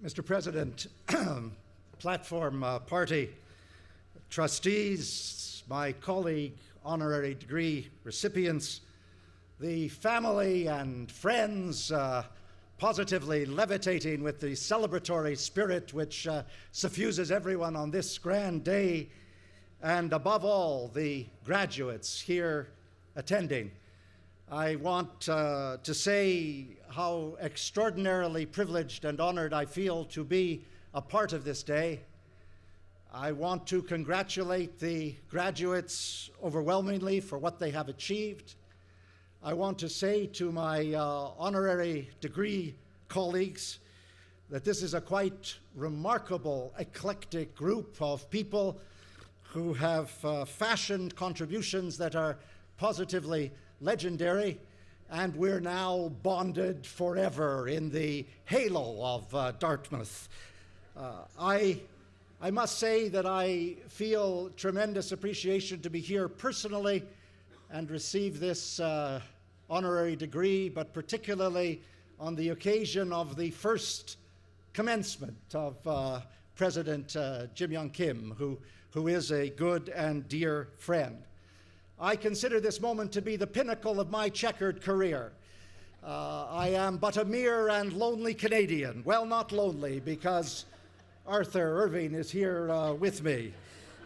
Mr. President, platform party trustees, my colleague, honorary degree recipients, the family and friends positively levitating with the celebratory spirit which suffuses everyone on this grand day, and above all, the graduates here attending. I want to say how extraordinarily privileged and honored I feel to be a part of this day. I want to congratulate the graduates overwhelmingly for what they have achieved. I want to say to my honorary degree colleagues that this is a quite remarkable, eclectic group of people who have fashioned contributions that are positively legendary, and we're now bonded forever in the halo of Dartmouth. I must say that I feel tremendous appreciation to be here personally and receive this honorary degree, but particularly on the occasion of the first commencement of President Jim Young Kim, who is a good and dear friend. I consider this moment to be the pinnacle of my checkered career. I am but a mere and lonely Canadian. Well, not lonely, because Arthur Irving is here with me.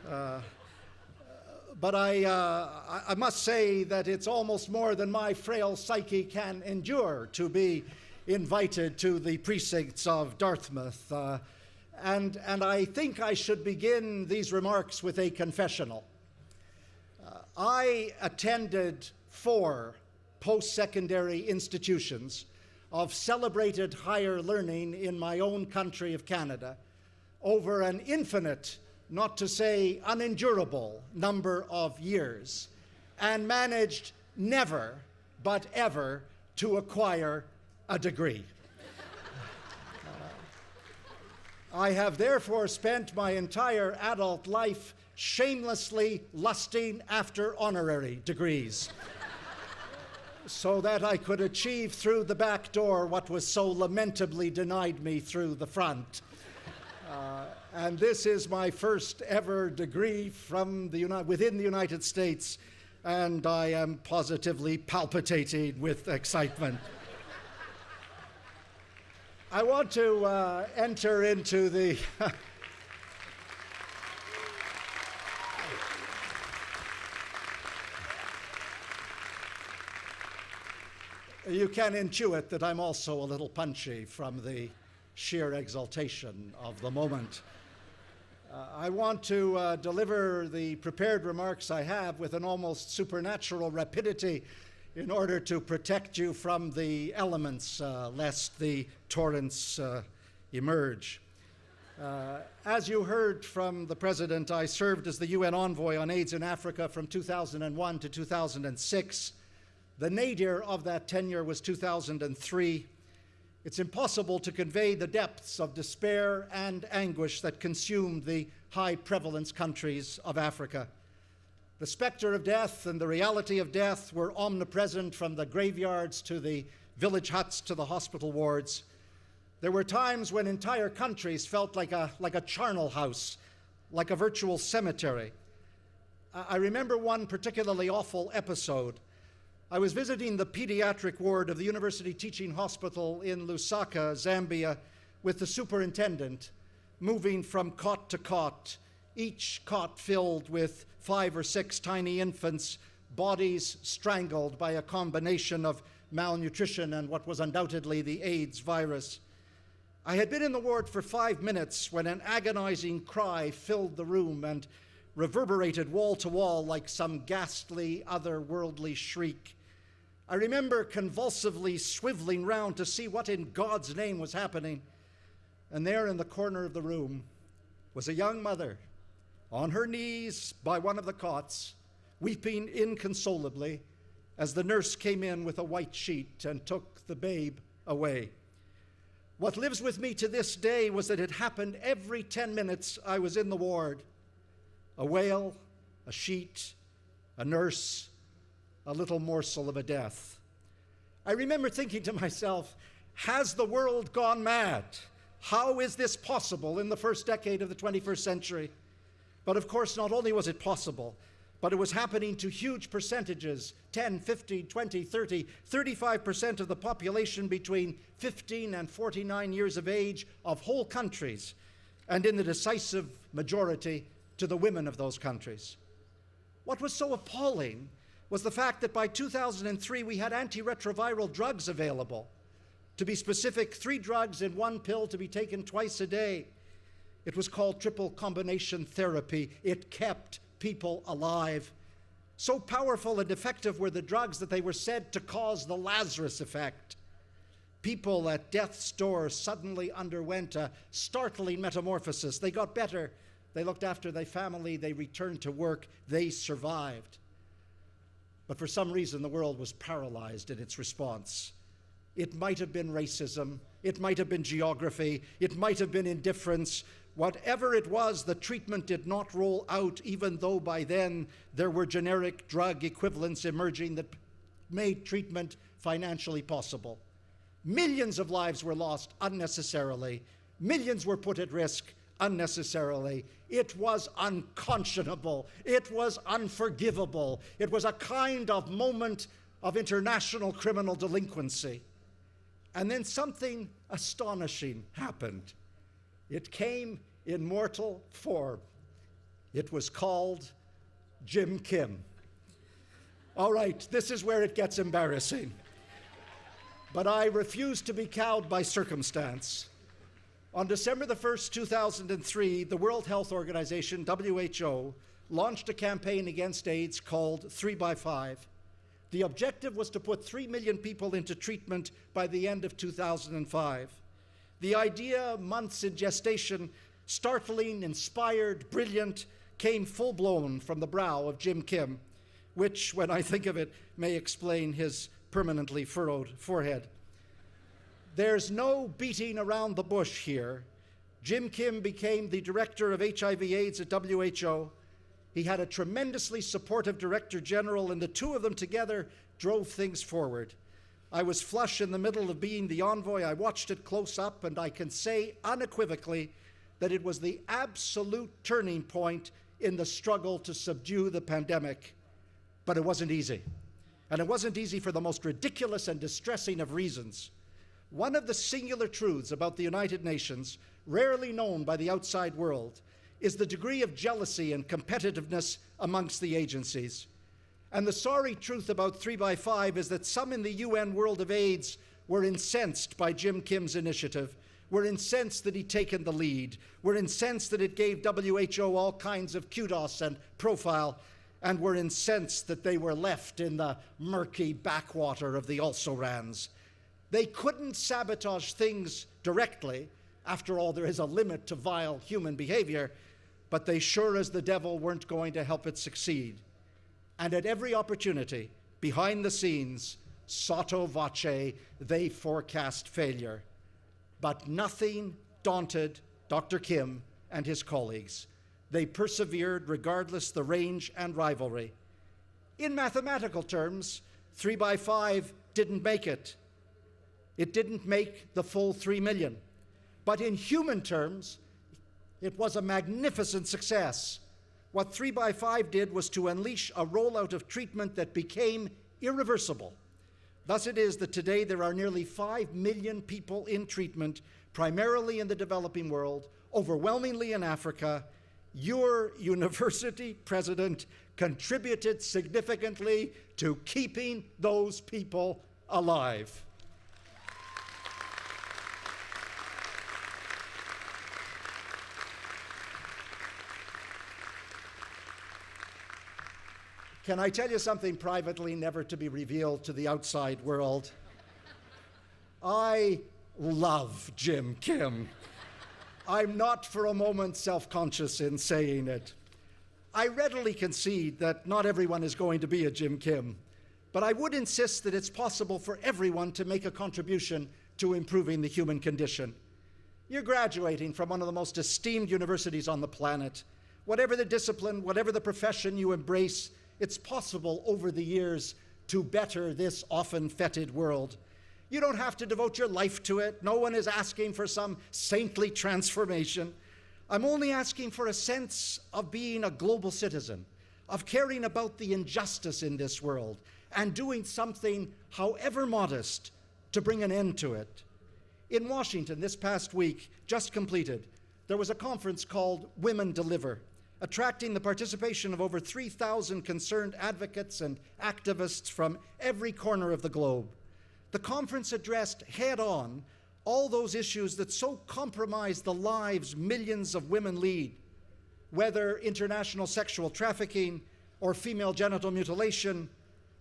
But I must say that it's almost more than my frail psyche can endure to be invited to the precincts of Dartmouth. And I think I should begin these remarks with a confessional. I attended 4 post-secondary institutions of celebrated higher learning in my own country of Canada over an infinite, not to say unendurable, number of years, and managed never but ever to acquire a degree. I have therefore spent my entire adult life shamelessly lusting after honorary degrees so that I could achieve through the back door what was so lamentably denied me through the front. And this is my first ever degree from within the United States, and I am positively palpitating with excitement. I want to enter into the You can intuit that I'm also a little punchy from the sheer exaltation of the moment. I want to deliver the prepared remarks I have with an almost supernatural rapidity in order to protect you from the elements, lest the torrents emerge. As you heard from the President, I served as the UN envoy on AIDS in Africa from 2001 to 2006. The nadir of that tenure was 2003. It's impossible to convey the depths of despair and anguish that consumed the high-prevalence countries of Africa. The specter of death and the reality of death were omnipresent from the graveyards to the village huts to the hospital wards. There were times when entire countries felt like a charnel house, like a virtual cemetery. I remember one particularly awful episode. I was visiting the pediatric ward of the University Teaching Hospital in Lusaka, Zambia, with the superintendent, moving from cot to cot, each cot filled with 5 or 6 tiny infants, bodies strangled by a combination of malnutrition and what was undoubtedly the AIDS virus. I had been in the ward for 5 minutes when an agonizing cry filled the room and reverberated wall to wall like some ghastly, otherworldly shriek. I remember convulsively swiveling round to see what in God's name was happening. And there in the corner of the room was a young mother on her knees by one of the cots, weeping inconsolably as the nurse came in with a white sheet and took the babe away. What lives with me to this day was that it happened every 10 minutes I was in the ward. A wail, a sheet, a nurse, a little morsel of a death. I remember thinking to myself, has the world gone mad? How is this possible in the first decade of the 21st century? But of course, not only was it possible, but it was happening to huge percentages, 10, 15, 20, 30, 35% of the population between 15 and 49 years of age of whole countries, and in the decisive majority to the women of those countries. What was so appalling was the fact that by 2003 we had antiretroviral drugs available. To be specific, 3 drugs in 1 pill to be taken twice a day. It was called triple combination therapy. It kept people alive. So powerful and effective were the drugs that they were said to cause the Lazarus effect. People at death's door suddenly underwent a startling metamorphosis. They got better. They looked after their family. They returned to work. They survived. But for some reason, the world was paralyzed in its response. It might have been racism. It might have been geography. It might have been indifference. Whatever it was, the treatment did not roll out, even though by then there were generic drug equivalents emerging that made treatment financially possible. Millions of lives were lost unnecessarily. Millions were put at risk unnecessarily. It was unconscionable. It was unforgivable. It was a kind of moment of international criminal delinquency. And then something astonishing happened. It came in mortal form. It was called Jim Kim. All right, this is where it gets embarrassing. But I refuse to be cowed by circumstance. On December the 1st, 2003, the World Health Organization, WHO, launched a campaign against AIDS called 3x5. The objective was to put 3 million people into treatment by the end of 2005. The idea, months in gestation, startling, inspired, brilliant, came full-blown from the brow of Jim Kim, which, when I think of it, may explain his permanently furrowed forehead. There's no beating around the bush here. Jim Kim became the director of HIV/AIDS at WHO. He had a tremendously supportive director general, and the two of them together drove things forward. I was flush in the middle of being the envoy. I watched it close up, and I can say unequivocally that it was the absolute turning point in the struggle to subdue the pandemic. But it wasn't easy. And it wasn't easy for the most ridiculous and distressing of reasons. One of the singular truths about the United Nations, rarely known by the outside world, is the degree of jealousy and competitiveness amongst the agencies. And the sorry truth about 3x5 is that some in the UN World of AIDS were incensed by Jim Kim's initiative, were incensed that he'd taken the lead, were incensed that it gave WHO all kinds of kudos and profile, and were incensed that they were left in the murky backwater of the also-rans. They couldn't sabotage things directly. After all, there is a limit to vile human behavior, but they sure as the devil weren't going to help it succeed. And at every opportunity, behind the scenes, sotto voce, they forecast failure. But nothing daunted Dr. Kim and his colleagues. They persevered regardless the range and rivalry. In mathematical terms, 3x5 didn't make it. It didn't make the full 3 million. But in human terms, it was a magnificent success. What 3x5 did was to unleash a rollout of treatment that became irreversible. Thus it is that today there are nearly 5 million people in treatment, primarily in the developing world, overwhelmingly in Africa. Your university president contributed significantly to keeping those people alive. Can I tell you something privately, never to be revealed to the outside world? I love Jim Kim. I'm not for a moment self-conscious in saying it. I readily concede that not everyone is going to be a Jim Kim, but I would insist that it's possible for everyone to make a contribution to improving the human condition. You're graduating from one of the most esteemed universities on the planet. Whatever the discipline, whatever the profession you embrace, it's possible over the years to better this often fetid world. You don't have to devote your life to it. No one is asking for some saintly transformation. I'm only asking for a sense of being a global citizen, of caring about the injustice in this world, and doing something, however modest, to bring an end to it. In Washington this past week, just completed, there was a conference called Women Deliver, attracting the participation of over 3,000 concerned advocates and activists from every corner of the globe. The conference addressed head-on all those issues that so compromise the lives millions of women lead, whether international sexual trafficking or female genital mutilation,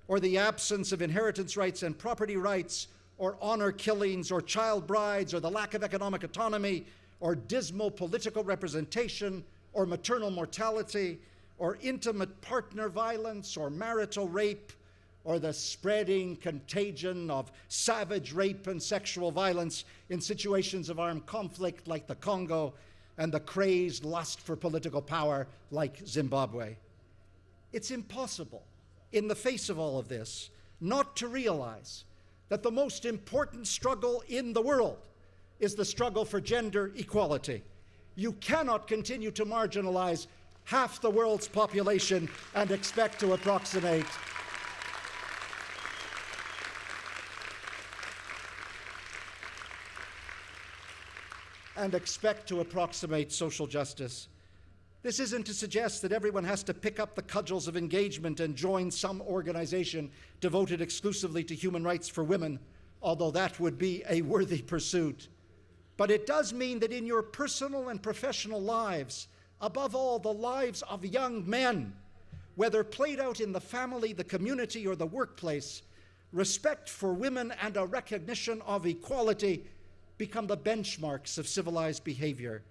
or the absence of inheritance rights and property rights, or honor killings, or child brides, or the lack of economic autonomy, or dismal political representation, or maternal mortality, or intimate partner violence, or marital rape, or the spreading contagion of savage rape and sexual violence in situations of armed conflict like the Congo, and the crazed lust for political power like Zimbabwe. It's impossible, in the face of all of this, not to realize that the most important struggle in the world is the struggle for gender equality. You cannot continue to marginalize half the world's population and expect to approximate social justice. This isn't to suggest that everyone has to pick up the cudgels of engagement and join some organization devoted exclusively to human rights for women, although that would be a worthy pursuit. But it does mean that in your personal and professional lives, above all the lives of young men, whether played out in the family, the community, or the workplace, respect for women and a recognition of equality become the benchmarks of civilized behavior.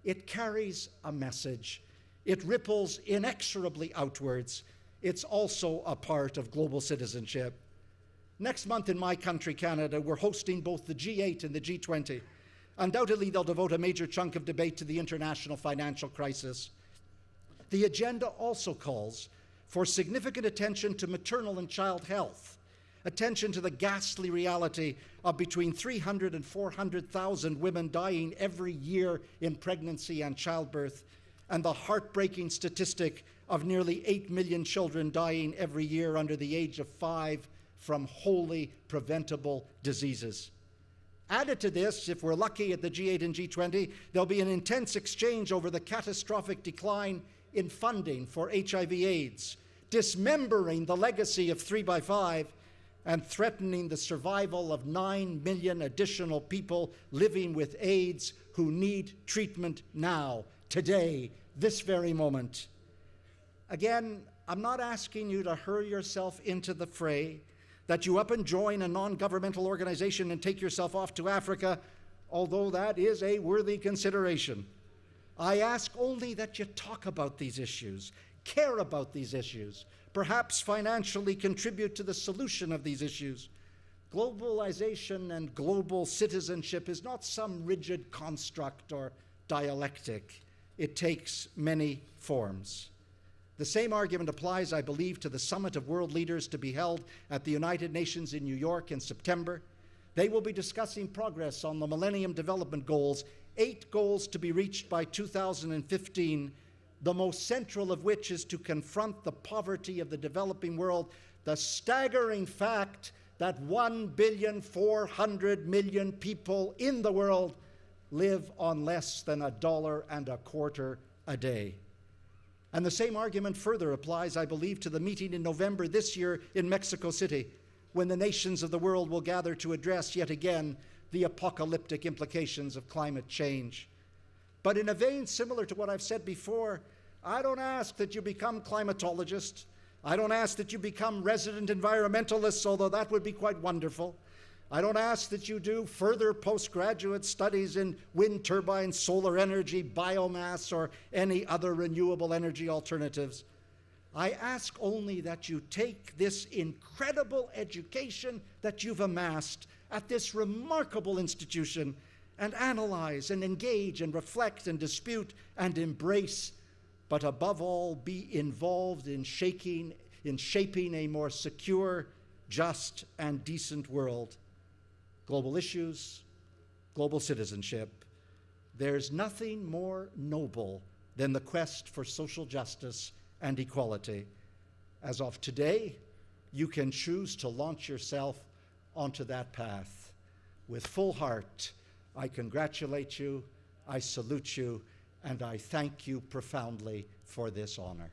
It carries a message. It ripples inexorably outwards. It's also a part of global citizenship. Next month in my country, Canada, we're hosting both the G8 and the G20. Undoubtedly, they'll devote a major chunk of debate to the international financial crisis. The agenda also calls for significant attention to maternal and child health, attention to the ghastly reality of between 300 and 400,000 women dying every year in pregnancy and childbirth, and the heartbreaking statistic of nearly 8 million children dying every year under the age of 5 from wholly preventable diseases. Added to this, if we're lucky at the G8 and G20, there'll be an intense exchange over the catastrophic decline in funding for HIV/AIDS, dismembering the legacy of 3x5, and threatening the survival of 9 million additional people living with AIDS who need treatment now, today, this very moment. Again, I'm not asking you to hurry yourself into the fray, that you up and join a non-governmental organization and take yourself off to Africa, although that is a worthy consideration. I ask only that you talk about these issues, care about these issues, perhaps financially contribute to the solution of these issues. Globalization and global citizenship is not some rigid construct or dialectic. It takes many forms. The same argument applies, I believe, to the Summit of World Leaders to be held at the United Nations in New York in September. They will be discussing progress on the Millennium Development Goals, 8 goals to be reached by 2015, the most central of which is to confront the poverty of the developing world, the staggering fact that 1,400,000,000 people in the world live on less than $1.25 a day. And the same argument further applies, I believe, to the meeting in November this year in Mexico City, when the nations of the world will gather to address yet again the apocalyptic implications of climate change. But in a vein similar to what I've said before, I don't ask that you become climatologists. I don't ask that you become resident environmentalists, although that would be quite wonderful. I don't ask that you do further postgraduate studies in wind turbines, solar energy, biomass, or any other renewable energy alternatives. I ask only that you take this incredible education that you've amassed at this remarkable institution and analyze and engage and reflect and dispute and embrace, but above all, be involved in shaping a more secure, just, and decent world. global issues, global citizenship. There's nothing more noble than the quest for social justice and equality. As of today, you can choose to launch yourself onto that path. With full heart, I congratulate you, I salute you, and I thank you profoundly for this honor.